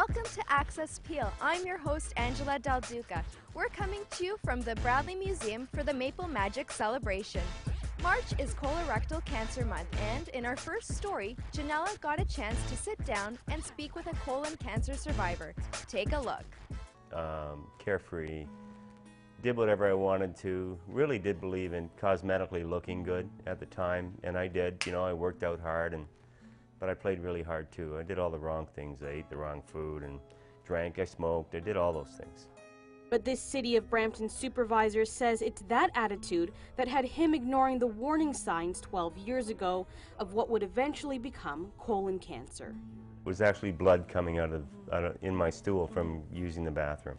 Welcome to Access Peel. I'm your host, Angela Del Duca. We're coming to you from the Bradley Museum for the Maple Magic celebration. March is colorectal cancer month, and in our first story, Janella got a chance to sit down and speak with a colon cancer survivor. Take a look. Carefree, did whatever I wanted to, really did believe in cosmetically looking good at the time, and I did. You know, I worked out hard, but I played really hard too. I did all the wrong things. I ate the wrong food and drank, I smoked, I did all those things. But this City of Brampton supervisor says it's that attitude that had him ignoring the warning signs 12 years ago of what would eventually become colon cancer. It was actually blood coming out of in my stool from using the bathroom.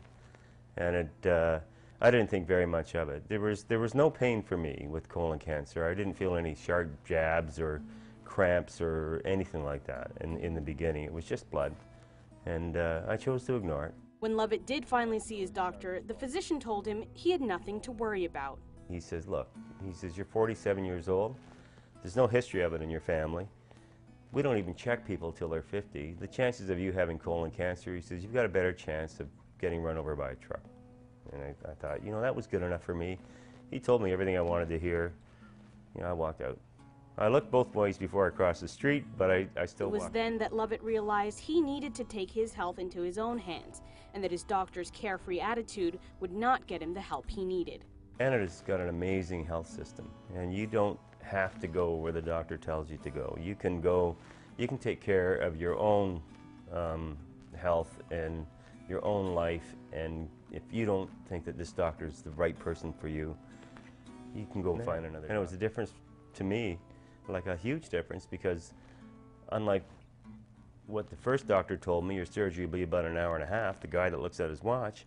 And I didn't think very much of it. There was no pain for me with colon cancer. I didn't feel any sharp jabs or cramps or anything like that in the beginning. It was just blood. And I chose to ignore it. When Lovatt did finally see his doctor, the physician told him he had nothing to worry about. He says, look, he says, you're 47 years old. There's no history of it in your family. We don't even check people till they're 50. The chances of you having colon cancer, he says, you've got a better chance of getting run over by a truck. And I thought, you know, that was good enough for me. He told me everything I wanted to hear. You know, I walked out. I looked both ways before I crossed the street, but I still walked. It was then that Lovatt realized he needed to take his health into his own hands, and that his doctor's carefree attitude would not get him the help he needed. Canada's got an amazing health system, and you don't have to go where the doctor tells you to go. You can take care of your own health and your own life, and if you don't think that this doctor is the right person for you, you can go find another. And it was a difference to me, like a huge difference, because unlike what the first doctor told me, your surgery will be about an hour and a half, the guy that looks at his watch,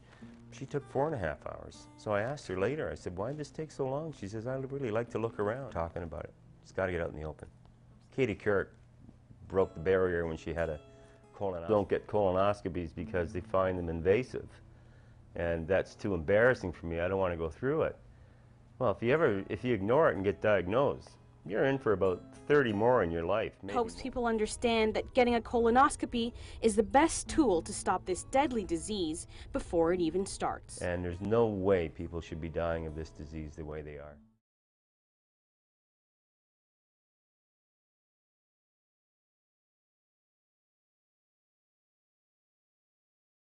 she took 4.5 hours. So I asked her later, I said, why did this take so long? She says, I really like to look around. Talking about it. It's got to get out in the open. Katie Couric broke the barrier when she had a colonoscopy. Don't get colonoscopies because they find them invasive. And that's too embarrassing for me. I don't want to go through it. Well, if you ignore it and get diagnosed, you're in for about 30 more in your life. Hopes people understand that getting a colonoscopy is the best tool to stop this deadly disease before it even starts. And there's no way people should be dying of this disease the way they are.